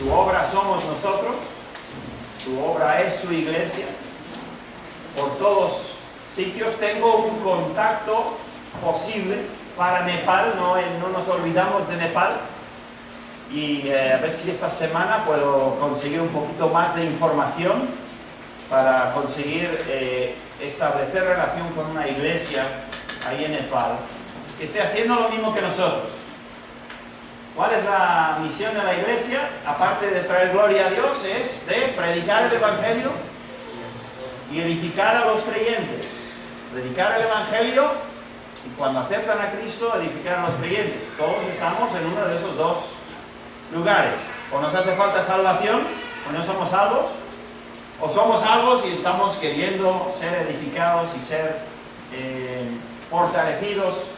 Su obra somos nosotros, su obra es su iglesia. Por todos sitios tengo un contacto posible para Nepal, no nos olvidamos de Nepal. Y a ver si esta semana puedo conseguir un poquito más de información para conseguir establecer relación con una iglesia ahí en Nepal que esté haciendo lo mismo que nosotros. ¿Cuál es la misión de la iglesia? Aparte de traer gloria a Dios, es de predicar el Evangelio y edificar a los creyentes. Predicar el Evangelio y cuando aceptan a Cristo, edificar a los creyentes. Todos estamos en uno de esos dos lugares. O nos hace falta salvación, o no somos salvos, o somos salvos y estamos queriendo ser edificados y ser fortalecidos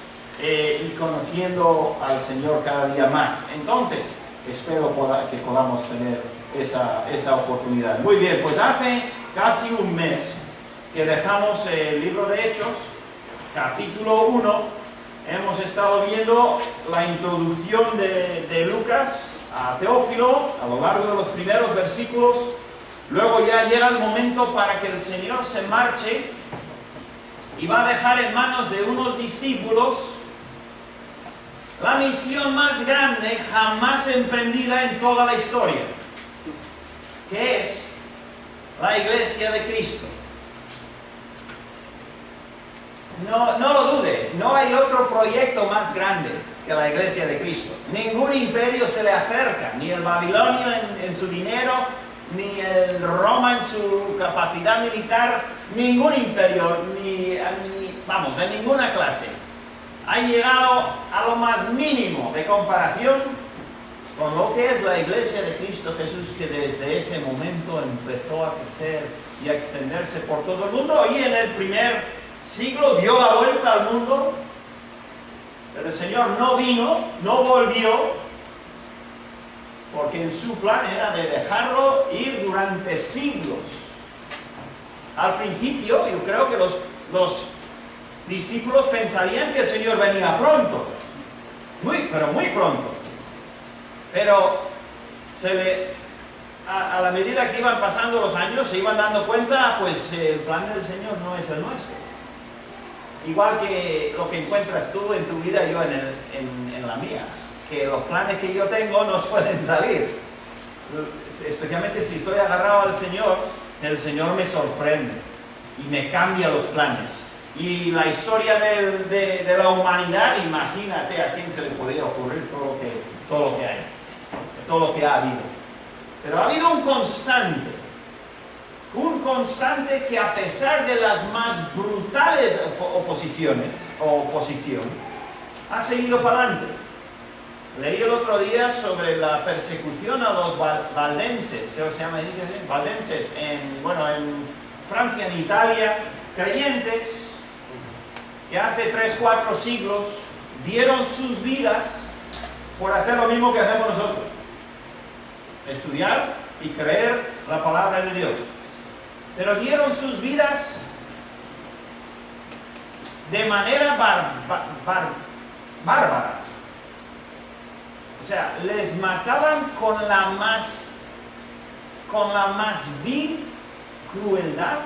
y conociendo al Señor cada día más. Entonces, espero que podamos tener esa oportunidad. Muy bien, pues hace casi un mes que dejamos el libro de Hechos, capítulo 1. Hemos estado viendo la introducción de Lucas a Teófilo a lo largo de los primeros versículos. Luego ya llega el momento para que el Señor se marche y va a dejar en manos de unos discípulos la misión más grande jamás emprendida en toda la historia, que es la iglesia de Cristo. No lo dudes, no hay otro proyecto más grande que la iglesia de Cristo. Ningún imperio se le acerca, ni el babilonio en su dinero, ni el Roma en su capacidad militar, ningún imperio, de ninguna clase ha llegado a lo más mínimo de comparación con lo que es la iglesia de Cristo Jesús, que desde ese momento empezó a crecer y a extenderse por todo el mundo, y en el primer siglo dio la vuelta al mundo, pero el Señor no vino, no volvió, porque en su plan era de dejarlo ir durante siglos. Al principio, yo creo que los discípulos pensarían que el Señor venía pronto, pero muy pronto. Pero a la medida que iban pasando los años, se iban dando cuenta, pues el plan del Señor no es el nuestro. Igual que lo que encuentras tú en tu vida, yo en la mía. Que los planes que yo tengo no suelen salir. Especialmente si estoy agarrado al Señor, el Señor me sorprende y me cambia los planes. Y la historia de la humanidad, imagínate a quién se le podría ocurrir todo lo que hay, todo lo que ha habido. Pero ha habido un constante que, a pesar de las más brutales oposición, ha seguido para adelante. Leí el otro día sobre la persecución a los valdenses, creo que se llama valdenses, en Francia, en Italia, creyentes que hace 3-4 siglos dieron sus vidas por hacer lo mismo que hacemos nosotros: estudiar y creer la palabra de Dios. Pero dieron sus vidas de manera bárbara. O sea, les mataban con la más vil crueldad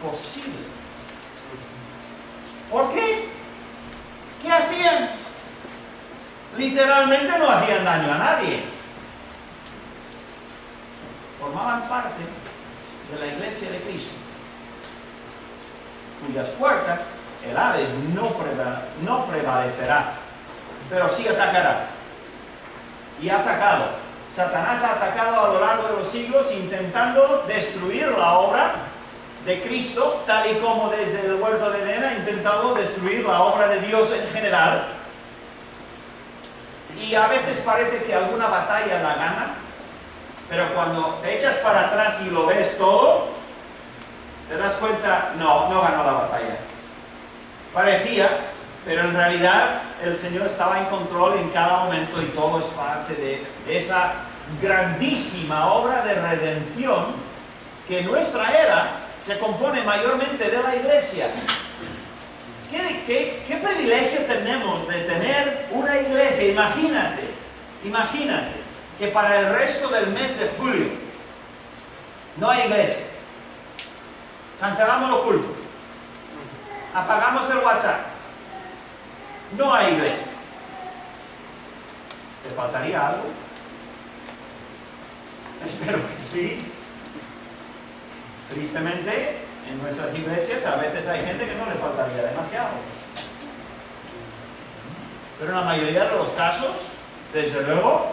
posible. ¿Por qué? ¿Qué hacían? Literalmente no hacían daño a nadie. Formaban parte de la iglesia de Cristo, cuyas puertas el Hades no prevalecerá, pero sí atacará. Y ha atacado. Satanás ha atacado a lo largo de los siglos, intentando destruir la obra de Cristo, tal y como desde el huerto de Edén ha intentado destruir la obra de Dios en general. Y a veces parece que alguna batalla la gana, pero cuando te echas para atrás y lo ves todo, te das cuenta, no ganó la batalla. Parecía, pero en realidad el Señor estaba en control en cada momento, y todo es parte de esa grandísima obra de redención que nuestra era se compone mayormente de la iglesia. ¿Qué privilegio tenemos de tener una iglesia? Imagínate, que para el resto del mes de julio no hay iglesia. Cancelamos los cultos. Apagamos el WhatsApp. No hay iglesia. ¿Te faltaría algo? Espero que sí. Tristemente, en nuestras iglesias a veces hay gente que no le faltaría demasiado. Pero en la mayoría de los casos, desde luego,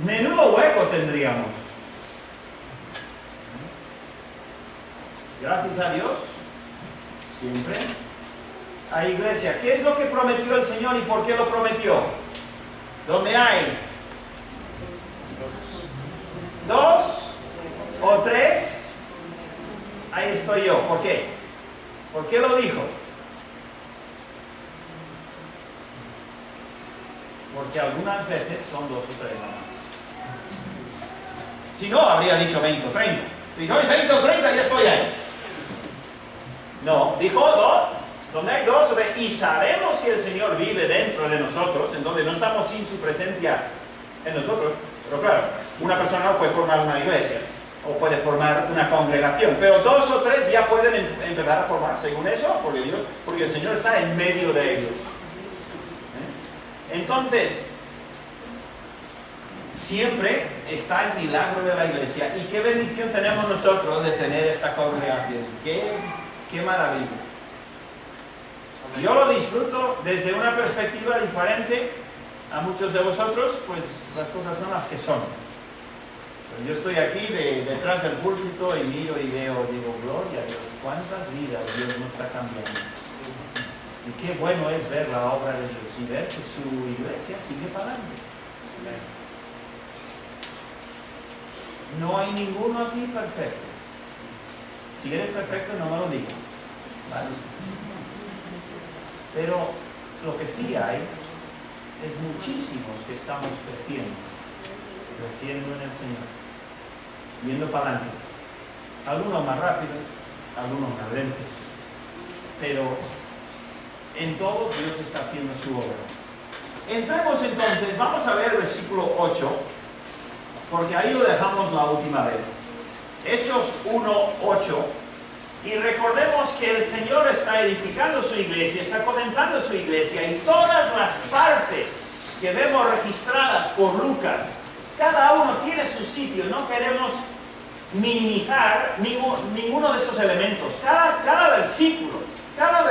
menudo hueco tendríamos. Gracias a Dios, siempre hay iglesia. ¿Qué es lo que prometió el Señor y por qué lo prometió? Donde hay 2 o 3, ahí estoy yo. ¿Por qué? ¿Por qué lo dijo? Porque algunas veces son 2 o 3 nomás. Si no, habría dicho 20 o 30. Si soy 20 o 30, ya estoy ahí. No, dijo 2. Donde hay 2 o 3. Y sabemos que el Señor vive dentro de nosotros, en donde no estamos sin su presencia en nosotros. Pero claro, una persona no puede formar una iglesia o puede formar una congregación, pero 2 o 3 ya pueden empezar a formar según eso, porque el Señor está en medio de ellos. Entonces, siempre está el milagro de la iglesia. Y qué bendición tenemos nosotros de tener esta congregación. Qué maravilla. Yo lo disfruto desde una perspectiva diferente a muchos de vosotros, pues las cosas son las que son. Pero yo estoy aquí detrás del púlpito y miro y veo, digo, gloria a Dios, cuántas vidas Dios nos está cambiando. Y qué bueno es ver la obra de Dios y ver que su iglesia sigue parando. No hay ninguno aquí perfecto. Si eres perfecto, no me lo digas, ¿vale? Pero lo que sí hay es muchísimos que estamos creciendo en el Señor, yendo para adelante. Algunos más rápidos, algunos más lentos, pero en todos Dios está haciendo su obra. Entremos entonces, vamos a ver el versículo 8, porque ahí lo dejamos la última vez. Hechos 1:8. Y recordemos que el Señor está edificando su iglesia, está comenzando su iglesia, y todas las partes que vemos registradas por Lucas, cada uno tiene su sitio. No queremos minimizar ninguno de esos elementos. Cada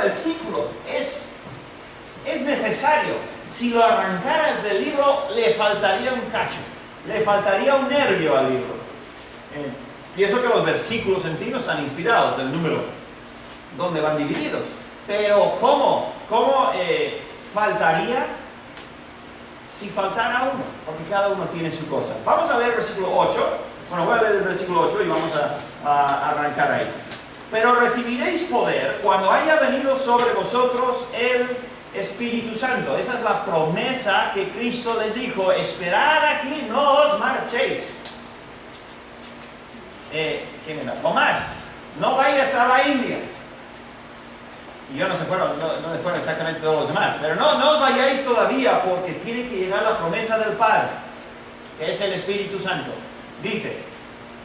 versículo es necesario. Si lo arrancaras del libro, le faltaría un cacho, le faltaría un nervio al libro. Y eso que los versículos en sí no están inspirados, el número donde van divididos. Pero ¿cómo faltaría si faltara uno? Porque cada uno tiene su cosa. Vamos a ver el versículo 8. Bueno, voy a leer el versículo 8 y vamos a arrancar ahí. Pero recibiréis poder cuando haya venido sobre vosotros el Espíritu Santo. Esa es la promesa que Cristo les dijo: esperad aquí, no os marchéis. ¿Qué me da? Tomás, no vayas a la India. Y yo no se fueron exactamente todos los demás, pero no os vayáis todavía, porque tiene que llegar la promesa del Padre, que es el Espíritu Santo. Dice: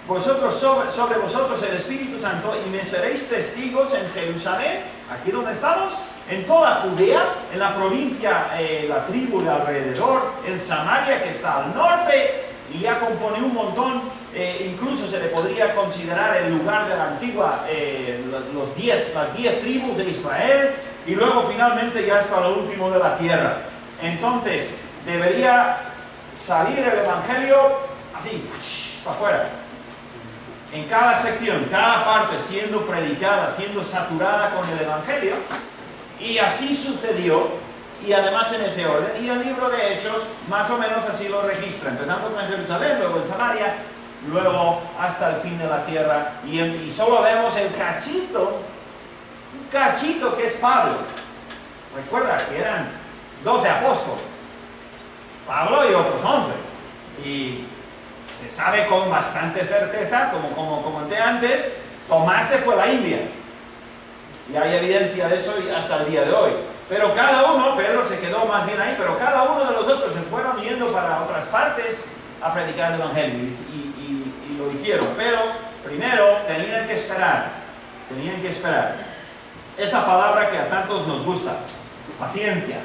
sobre vosotros el Espíritu Santo, y me seréis testigos en Jerusalén, aquí donde estamos, en toda Judea, en la provincia, la tribu de alrededor, en Samaria, que está al norte, y ya compone un montón. Incluso se le podría considerar el lugar de la antigua, las 10 tribus de Israel, y luego finalmente ya hasta lo último de la tierra. Entonces debería salir el Evangelio así, para afuera, en cada sección, cada parte siendo predicada, siendo saturada con el Evangelio. Y así sucedió, y además en ese orden. Y el libro de Hechos más o menos así lo registra, empezando con Jerusalén, luego en Samaria, luego hasta el fin de la tierra, y solo vemos el cachito, un cachito que es Pablo. Recuerda que eran 12 apóstoles, Pablo y otros 11, y se sabe con bastante certeza, como comenté antes, Tomás se fue a la India, y hay evidencia de eso hasta el día de hoy. Pero cada uno, Pedro se quedó más bien ahí, pero cada uno de los otros se fueron yendo para otras partes, a predicar el Evangelio y lo hicieron, pero primero tenían que esperar. Esa palabra que a tantos nos gusta, paciencia.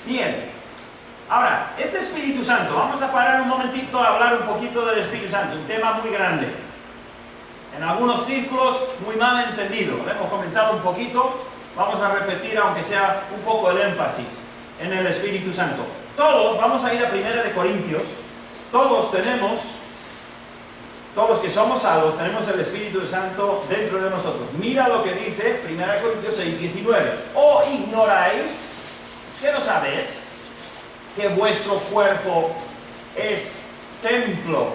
Bien, ahora, este Espíritu Santo, vamos a parar un momentito a hablar un poquito del Espíritu Santo, un tema muy grande. En algunos círculos muy mal entendido, lo hemos comentado un poquito, vamos a repetir aunque sea un poco el énfasis en el Espíritu Santo. Todos, vamos a ir a 1 de Corintios, todos que somos salvos, tenemos el Espíritu Santo dentro de nosotros. Mira lo que dice 1 Corintios 6:19. ¿O ignoráis, que no sabéis, que vuestro cuerpo es templo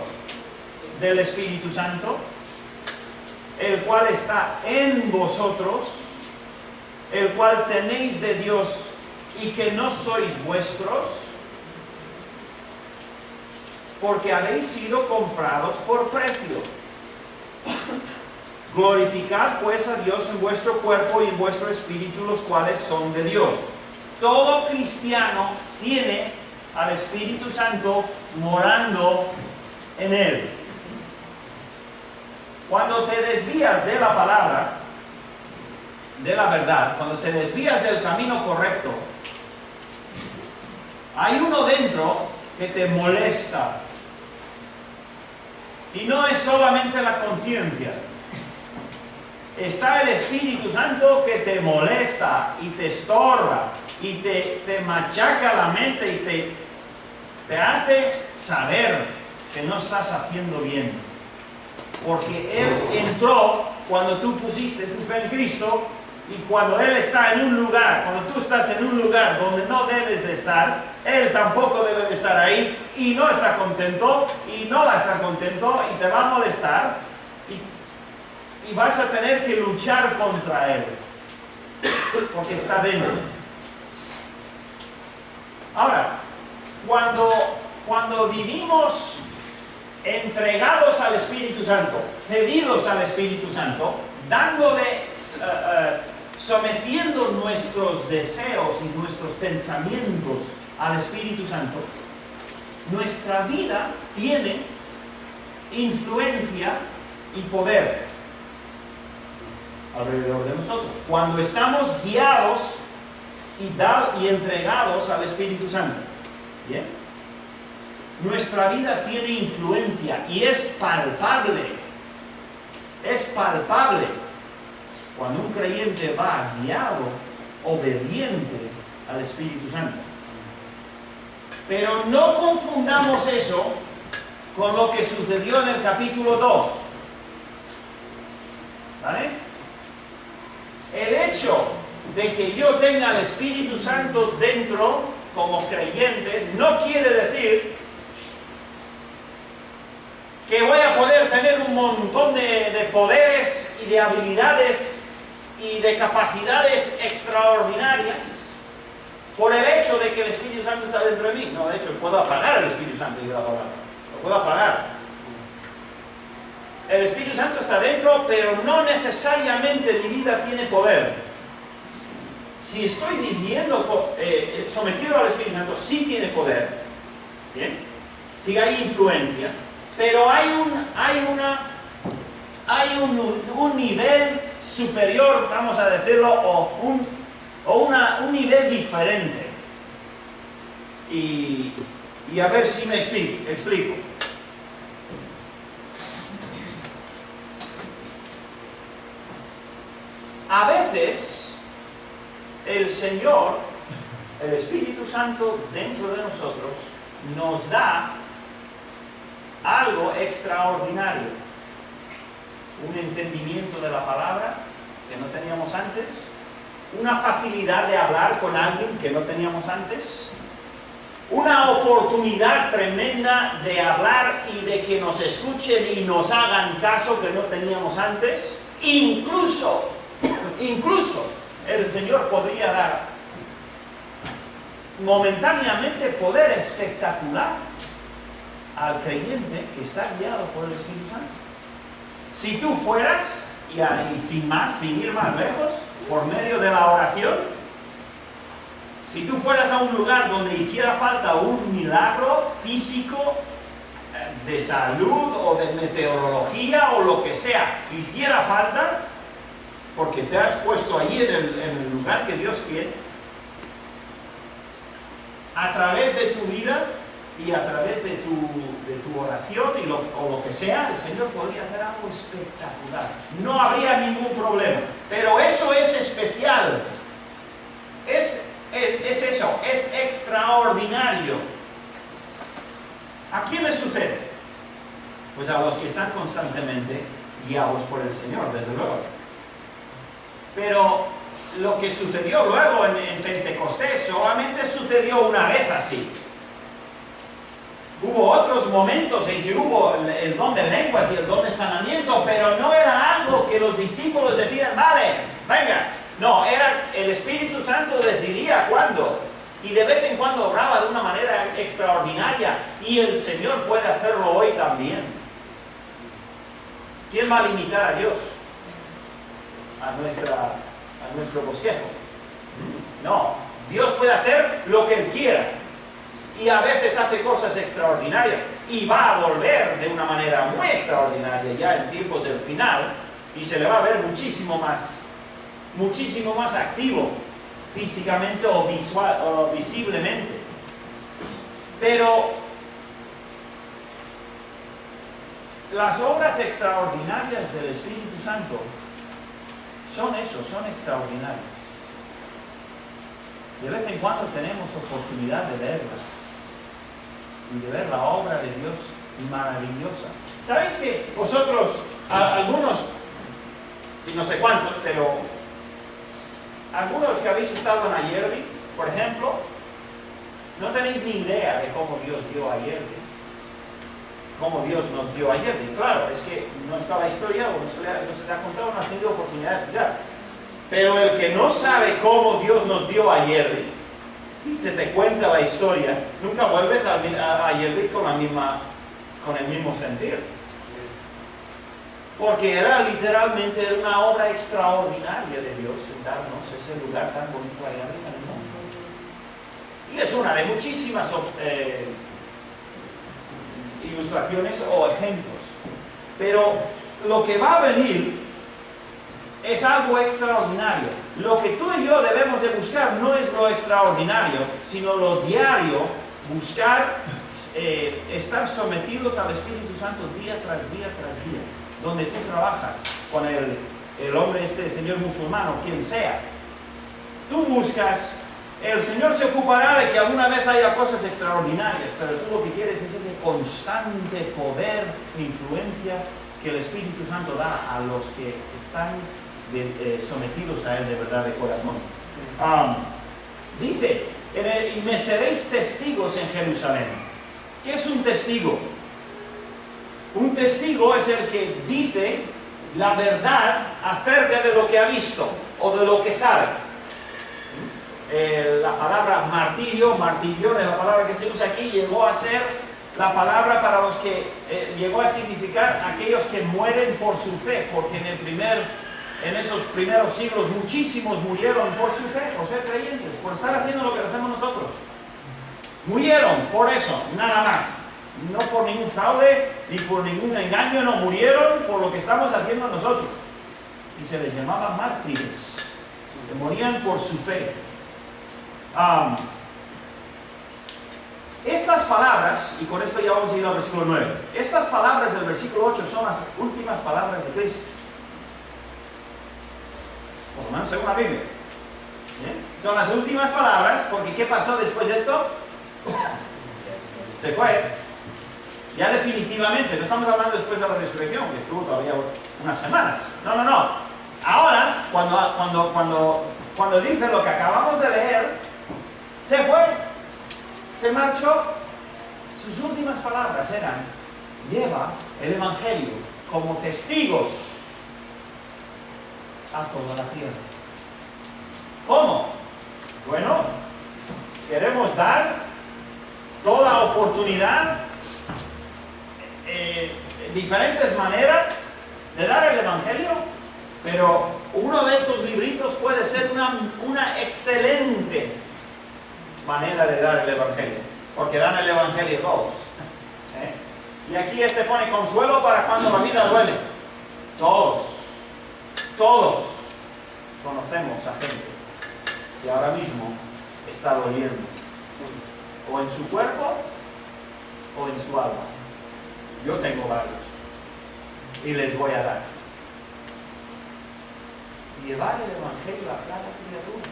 del Espíritu Santo, el cual está en vosotros, el cual tenéis de Dios y que no sois vuestros? Porque habéis sido comprados por precio. Glorificad pues a Dios en vuestro cuerpo y en vuestro espíritu, los cuales son de Dios. Todo cristiano tiene al Espíritu Santo morando en él. Cuando te desvías de la palabra, de la verdad, cuando te desvías del camino correcto, hay uno dentro que te molesta. Y no es solamente la conciencia. Está el Espíritu Santo que te molesta y te estorba y te machaca la mente y te hace saber que no estás haciendo bien. Porque Él entró cuando tú pusiste tu fe en Cristo, y cuando Él está en un lugar, cuando tú estás en un lugar donde no debes de estar, Él tampoco debe de estar ahí y no está contento y no va a estar contento y te va a molestar y vas a tener que luchar contra Él porque está dentro. Ahora, cuando vivimos entregados al Espíritu Santo, cedidos al Espíritu Santo, dándole, sometiendo nuestros deseos y nuestros pensamientos al Espíritu Santo, nuestra vida tiene influencia y poder alrededor de nosotros. Cuando estamos guiados y entregados al Espíritu Santo, ¿bien? Nuestra vida tiene influencia y es palpable. Es palpable cuando un creyente va guiado, obediente al Espíritu Santo. Pero no confundamos eso con lo que sucedió en el capítulo 2. ¿Vale? El hecho de que yo tenga el Espíritu Santo dentro como creyente no quiere decir que voy a poder tener un montón de poderes y de habilidades y de capacidades extraordinarias por el hecho de que el Espíritu Santo está dentro de mí. No, de hecho, puedo apagar el Espíritu Santo y la palabra. Lo puedo apagar. El Espíritu Santo está dentro, pero no necesariamente mi vida tiene poder. Si estoy viviendo sometido al Espíritu Santo, sí tiene poder. ¿Bien? Sí hay influencia. Pero hay un nivel superior, vamos a decirlo, o un nivel diferente. Y a ver si me explico. A veces el Señor, el Espíritu Santo dentro de nosotros, nos da algo extraordinario, un entendimiento de la palabra que no teníamos antes, una facilidad de hablar con alguien que no teníamos antes, una oportunidad tremenda de hablar y de que nos escuchen y nos hagan caso que no teníamos antes. Incluso el Señor podría dar momentáneamente poder espectacular al creyente que está guiado por el Espíritu Santo. Si tú fueras, y sin ir más lejos, por medio de la oración, Si tú fueras a un lugar donde hiciera falta un milagro físico, de salud o de meteorología o lo que sea, hiciera falta, porque te has puesto allí en el lugar que Dios quiere, a través de tu vida y a través de tu oración o lo que sea, el Señor podría hacer algo espectacular. No habría ningún problema. Pero eso es especial. Es eso, es extraordinario. ¿A quién le sucede? Pues a los que están constantemente guiados por el Señor, desde luego. Pero lo que sucedió luego en Pentecostés solamente sucedió una vez así. Hubo otros momentos en que hubo el don de lenguas y el don de sanamiento, pero no era algo que los discípulos decían, vale, venga. No, era el Espíritu Santo decidía cuándo. Y de vez en cuando obraba de una manera extraordinaria. Y el Señor puede hacerlo hoy también. ¿Quién va a limitar a Dios? A nuestro bosquejo. No, Dios puede hacer lo que Él quiera. Y a veces hace cosas extraordinarias. Y va a volver de una manera muy extraordinaria ya en tiempos del final. Y se le va a ver muchísimo más activo físicamente o visiblemente. Pero las obras extraordinarias del Espíritu Santo son extraordinarias. De vez en cuando tenemos oportunidad de verlas y de ver la obra de Dios maravillosa. ¿Sabéis que vosotros, algunos, y no sé cuántos, pero algunos que habéis estado en Ayerdi, por ejemplo, no tenéis ni idea de cómo Dios dio a Ayerdi, cómo Dios nos dio a Ayerdi? Claro, es que no está la historia o no se te ha contado, no has tenido oportunidad de estudiar. Pero el que no sabe cómo Dios nos dio a Ayerdi y se te cuenta la historia, nunca vuelves a Ayerdi con el mismo sentir. Porque era literalmente una obra extraordinaria de Dios en darnos ese lugar tan bonito allá arriba en el mundo. Y es una de muchísimas ilustraciones o ejemplos. Pero lo que va a venir es algo extraordinario. Lo que tú y yo debemos de buscar no es lo extraordinario, sino lo diario, buscar estar sometidos al Espíritu Santo día tras día tras día. Donde tú trabajas con el hombre el señor musulmán o quien sea, tú buscas, el Señor se ocupará de que alguna vez haya cosas extraordinarias, pero tú lo que quieres es ese constante poder e influencia que el Espíritu Santo da a los que están sometidos a Él de verdad de corazón. Dice, y me seréis testigos en Jerusalén. ¿Qué es un testigo? Un testigo es el que dice la verdad acerca de lo que ha visto o de lo que sabe. La palabra martirio es la palabra que se usa aquí, llegó a ser la palabra para los que llegó a significar aquellos que mueren por su fe, porque en esos primeros siglos muchísimos murieron por su fe, por ser creyentes, por estar haciendo lo que hacemos nosotros. Murieron por eso, nada más. No por ningún fraude, ni por ningún engaño, no, murieron por lo que estamos haciendo nosotros. Y se les llamaba mártires, que morían por su fe. Estas palabras, y con esto ya vamos a ir al versículo 9, estas palabras del versículo 8 son las últimas palabras de Cristo. Por lo menos según la Biblia. ¿Bien? Son las últimas palabras, porque ¿qué pasó después de esto? Se fue. Ya definitivamente, no estamos hablando después de la resurrección, que estuvo todavía unas semanas. No. Ahora, cuando dice lo que acabamos de leer, se fue, se marchó. Sus últimas palabras eran, lleva el Evangelio como testigos a toda la tierra. ¿Cómo? Bueno, queremos dar toda oportunidad, diferentes maneras de dar el Evangelio, pero uno de estos libritos puede ser una excelente manera de dar el Evangelio, porque dan el Evangelio todos. Y aquí pone consuelo para cuando la vida duele. Todos conocemos a gente que ahora mismo está doliendo, o en su cuerpo o en su alma. Yo tengo varios y les voy a dar. Llevar el Evangelio a cada criatura.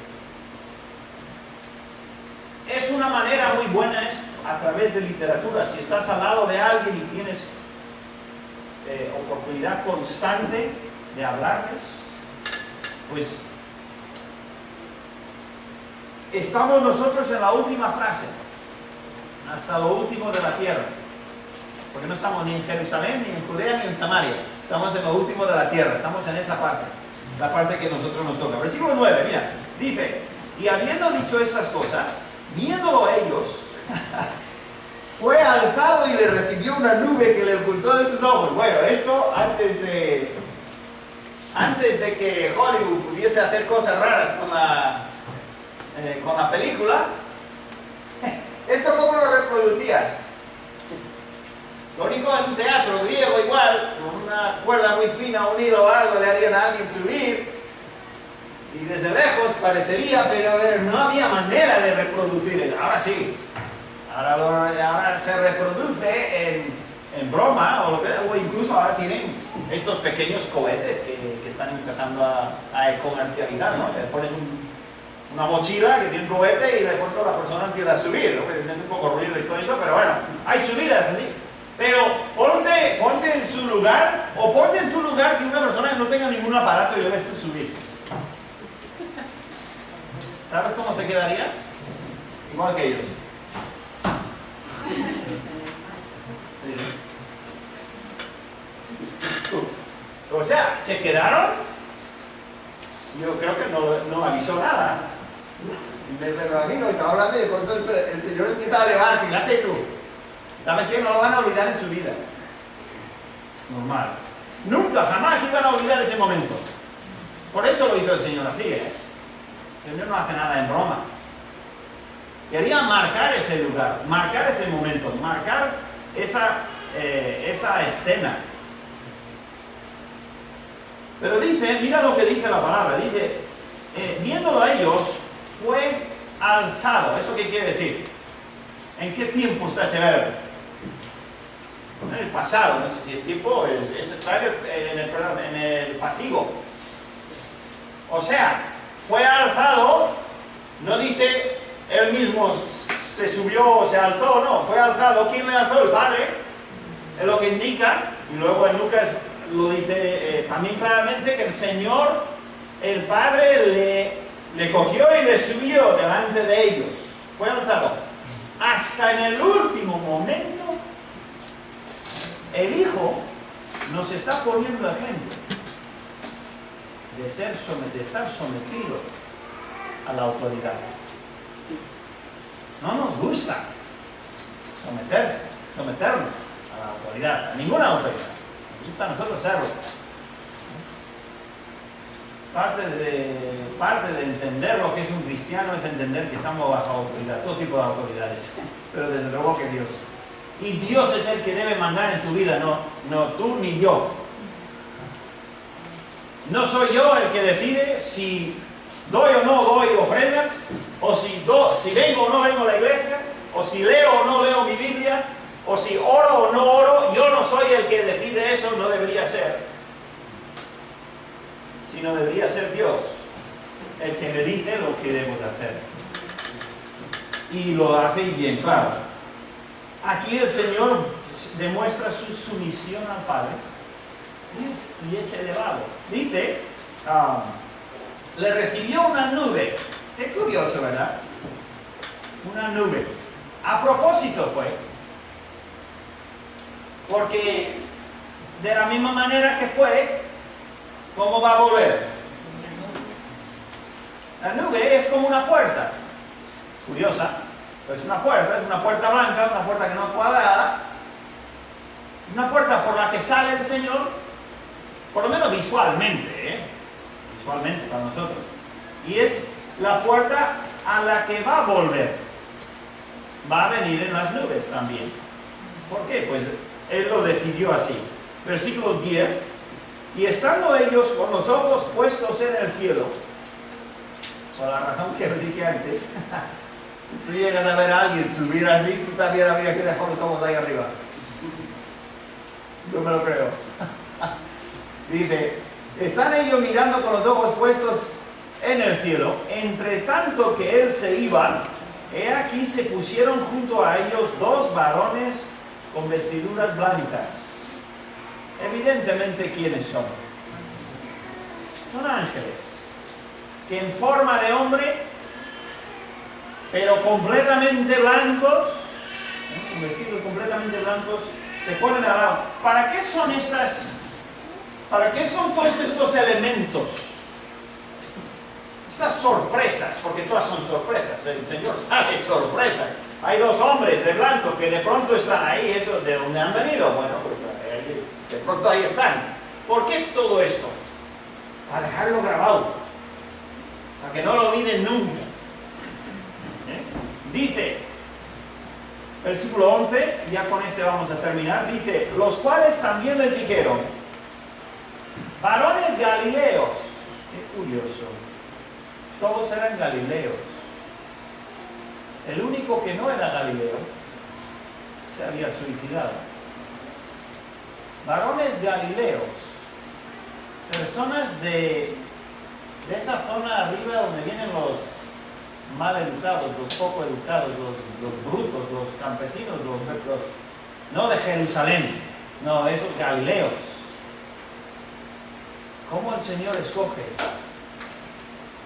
Es una manera muy buena a través de literatura. Si estás al lado de alguien y tienes oportunidad constante de hablarles, pues estamos nosotros en la última frase, hasta lo último de la tierra, porque no estamos ni en Jerusalén, ni en Judea, ni en Samaria. Estamos en lo último de la tierra, estamos en esa parte, la parte que a nosotros nos toca. Versículo 9, mira, dice: y habiendo dicho estas cosas, viéndolo ellos, fue alzado y le recibió una nube que le ocultó de sus ojos. Bueno, esto antes de que Hollywood pudiese hacer cosas raras con la película, ¿esto cómo lo reproducías? Lo único, en un teatro griego igual, con una cuerda muy fina, un hilo o algo, le harían a alguien subir, y desde lejos parecería, pero no había manera de reproducir eso. Ahora sí, ahora se reproduce en broma, o incluso ahora tienen estos pequeños cohetes que están empezando a comercializar, ¿no? Te pones una mochila que tiene un cohete y de pronto la persona empieza a subir, ¿no? Tiene un poco ruido y todo eso, pero bueno, hay subidas, ¿sí? Pero ponte en su lugar, o ponte en tu lugar de una persona que no tenga ningún aparato y le ves tú subir. ¿Sabes cómo te quedarías? Igual que ellos. O sea, se quedaron. Yo creo que no avisó nada. Me lo imagino, estaba hablando y de pronto el Señor empieza a elevar. Fíjate tú. ¿Sabes qué? No lo van a olvidar en su vida. Normal. Nunca, jamás iban a olvidar ese momento. Por eso lo hizo el Señor así, El Señor no hace nada en broma. Quería marcar ese lugar, marcar ese momento, marcar esa escena. Pero dice, mira lo que dice la palabra, dice, viéndolo a ellos, fue alzado. ¿Eso qué quiere decir? ¿En qué tiempo está ese verbo? En el pasado, no sé si el tiempo está en el pasivo. O sea, fue alzado, no dice él mismo se subió, se alzó, no, fue alzado. ¿Quién le alzó? El Padre. Es lo que indica, y luego en Lucas lo dice también claramente, que el Señor, el Padre, le cogió y le subió delante de ellos. Fue alzado. Hasta en el último momento, el Hijo nos está poniendo ejemplo de estar sometido a la autoridad. No nos gusta someternos a la autoridad, a ninguna autoridad. Nos gusta a nosotros serlo. Parte de entender lo que es un cristiano es entender que estamos bajo autoridad, todo tipo de autoridades, pero desde luego que Dios. Y Dios es el que debe mandar en tu vida, no tú ni yo. No soy yo el que decide si doy o no doy ofrendas, o si vengo o no vengo a la iglesia, o si leo o no leo mi Biblia, o si oro o no oro. Yo no soy el que decide eso, no debería ser. Sino debería ser Dios el que me dice lo que debo de hacer. Y lo hace bien claro. Aquí el Señor demuestra su sumisión al Padre y es elevado. Dice, le recibió una nube. Qué curioso, ¿verdad? Una nube. A propósito fue. Porque de la misma manera que fue, ¿cómo va a volver? La nube es como una puerta. Curiosa. Es una puerta blanca, una puerta que no es cuadrada. Una puerta por la que sale el Señor, por lo menos visualmente, visualmente para nosotros. Y es la puerta a la que va a volver. va a venir en las nubes también. ¿Por qué? Pues Él lo decidió así. Versículo 10. Y estando ellos con los ojos puestos en el cielo, por la razón que os dije antes, si tú llegas a ver a alguien subir así, tú también habrías que dejar los ojos ahí arriba. No me lo creo. Dice, están ellos mirando con los ojos puestos en el cielo, entre tanto que Él se iba, he aquí se pusieron junto a ellos dos varones con vestiduras blancas. Evidentemente, ¿quiénes son? Son ángeles, que en forma de hombre, pero completamente blancos, con vestidos completamente blancos, se ponen al lado. ¿Para qué son todos estos elementos? Estas sorpresas, porque todas son sorpresas, el Señor sabe sorpresa. Hay dos hombres de blanco que de pronto están ahí, ¿eso de dónde han venido? Bueno, pues de pronto ahí están. ¿Por qué todo esto? Para dejarlo grabado, para que no lo olviden nunca. Dice, versículo 11, ya con este vamos a terminar, dice, los cuales también les dijeron, varones galileos, qué curioso, todos eran galileos. El único que no era galileo se había suicidado. Varones galileos, personas de esa zona arriba donde vienen los mal educados, los poco educados, los brutos, los campesinos, no de Jerusalén, no, esos galileos. ¿Cómo el Señor escoge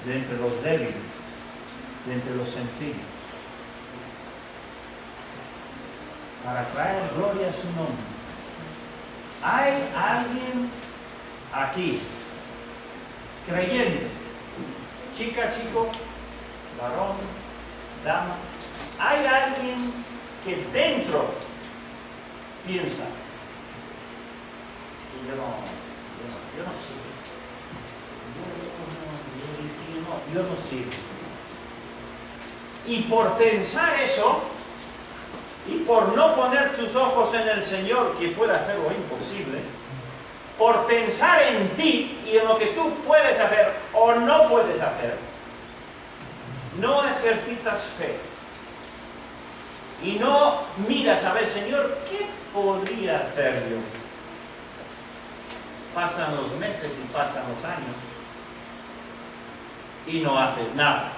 de entre los débiles, de entre los sencillos, para traer gloria a su nombre? Hay alguien aquí, creyente, chica, chico, varón, dama, hay alguien que dentro piensa, es que yo no sirvo, yo no sirvo. Y por pensar eso, y por no poner tus ojos en el Señor, que puede hacer lo imposible, por pensar en ti y en lo que tú puedes hacer o no puedes hacer, no ejercitas fe. Y no miras a ver, Señor, ¿qué podría hacer yo? Pasan los meses y pasan los años y no haces nada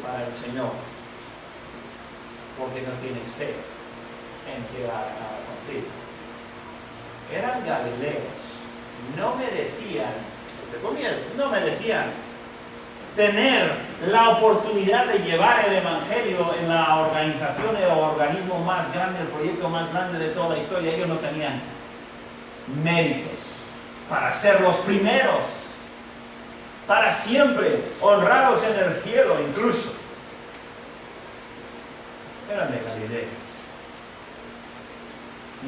para el Señor, porque no tienes fe en que haga nada contigo. Eran galileos, no merecían, entre comillas, no merecían tener la oportunidad de llevar el Evangelio en la organización o organismo más grande, el proyecto más grande de toda la historia. Ellos no tenían méritos para ser los primeros, para siempre honrados en el cielo incluso. Eran de Galilea.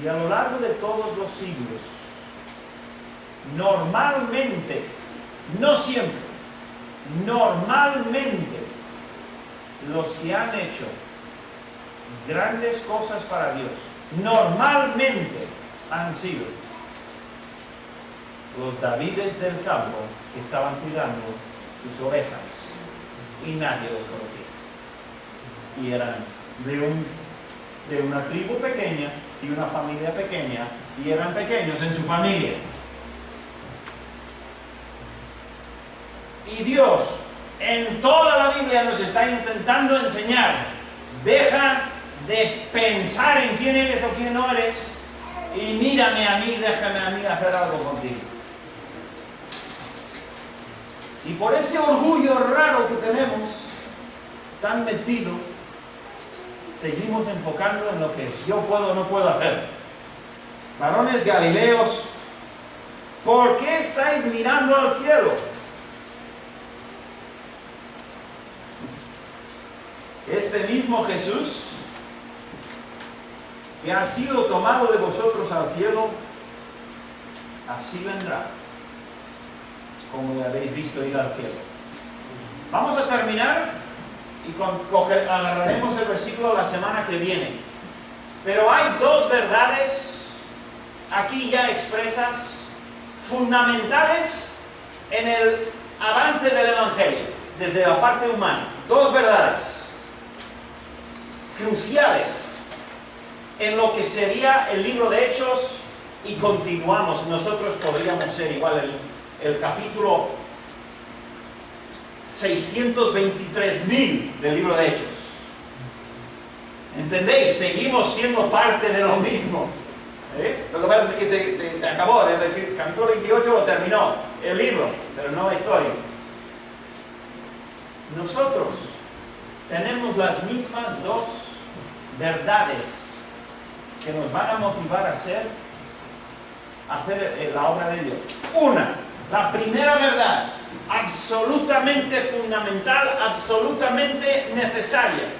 Y a lo largo de todos los siglos, normalmente, no siempre, normalmente, los que han hecho grandes cosas para Dios, normalmente han sido los Davides del campo que estaban cuidando sus ovejas y nadie los conocía. Y eran de una tribu pequeña y una familia pequeña, y eran pequeños en su familia. Y Dios en toda la Biblia nos está intentando enseñar: deja de pensar en quién eres o quién no eres y mírame a mí, déjame a mí hacer algo contigo. Y por ese orgullo raro que tenemos tan metido, seguimos enfocando en lo que yo puedo o no puedo hacer. Varones galileos, ¿por qué estáis mirando al cielo? Este mismo Jesús, que ha sido tomado de vosotros al cielo, así vendrá, como le habéis visto ir al cielo. Vamos a terminar y agarraremos el versículo la semana que viene. Pero hay dos verdades aquí ya expresas, fundamentales en el avance del Evangelio, desde la parte humana. Dos verdades cruciales en lo que sería el libro de Hechos, y continuamos. Nosotros podríamos ser igual el capítulo 623.000 del libro de Hechos. ¿Entendéis? Seguimos siendo parte de lo mismo. Lo que pasa es que se acabó. El capítulo 28 lo terminó el libro, pero no la historia. Nosotros tenemos las mismas dos verdades que nos van a motivar a hacer la obra de Dios. Una, la primera verdad, absolutamente fundamental, absolutamente necesaria,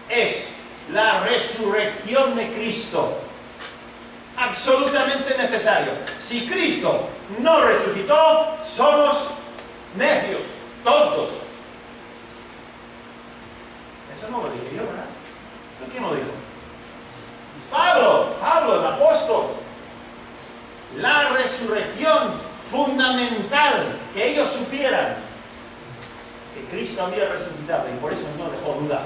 es la resurrección de Cristo. Absolutamente necesario. Si Cristo no resucitó, somos necios, tontos. Eso no lo dije yo, ¿verdad? ¿Eso quién lo dijo? Pablo, el apóstol. La resurrección fundamental, que ellos supieran que Cristo había resucitado, y por eso no dejó duda.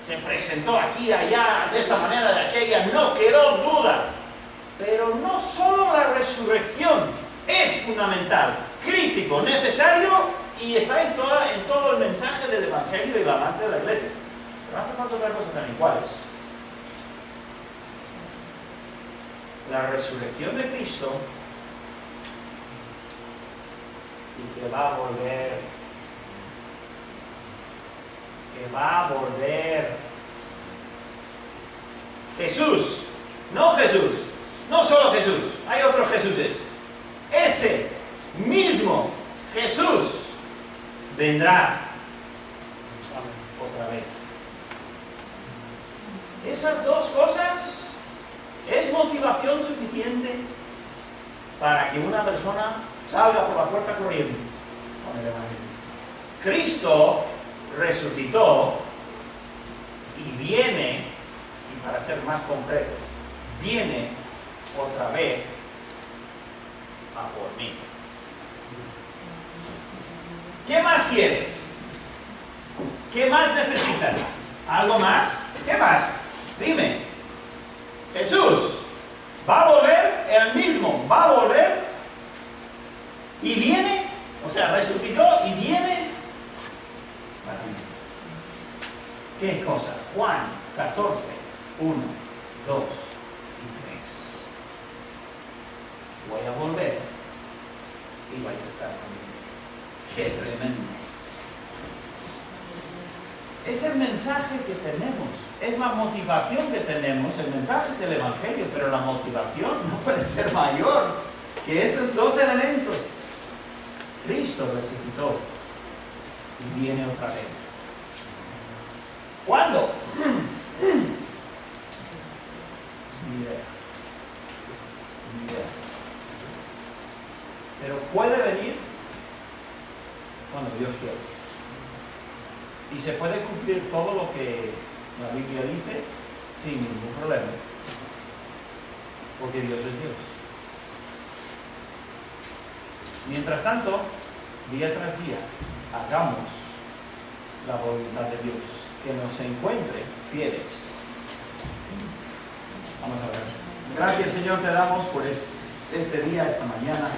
Se presentó aquí, allá, de esta manera, de aquella, no quedó duda. Pero no solo la resurrección es fundamental, crítico, necesario, y está en todo el mensaje del Evangelio y el avance de la Iglesia. Pero hace falta otra cosa también. ¿Cuál es? La resurrección de Cristo, y que va a volver Jesús, no solo Jesús, hay otros Jesuses. Ese mismo Jesús vendrá otra vez. Esas dos cosas es motivación suficiente para que una persona salga por la puerta corriendo con el Evangelio. Cristo resucitó y viene, y para ser más concretos, viene otra vez a por mí. ¿Qué más quieres? ¿Qué más necesitas? ¿Algo más? ¿Qué más? Dime. Jesús va a volver, el mismo va a volver y viene, o sea, resucitó y viene. ¿Qué cosa? Juan 14, 1, 2 y 3. Voy a volver y vais a estar conmigo. ¡Qué tremendo! Es el mensaje que tenemos, es la motivación que tenemos. El mensaje es el Evangelio, pero la motivación no puede ser mayor que esos dos elementos. Cristo resucitó y viene otra vez. ¿Cuándo? Ni idea. Pero puede venir cuando Dios quiera. Y se puede cumplir todo lo que la Biblia dice sin ningún problema. Porque Dios es Dios. Mientras tanto, día tras día, hagamos la voluntad de Dios, que nos encuentre fieles. Vamos a ver. Gracias, Señor, te damos por este día, esta mañana.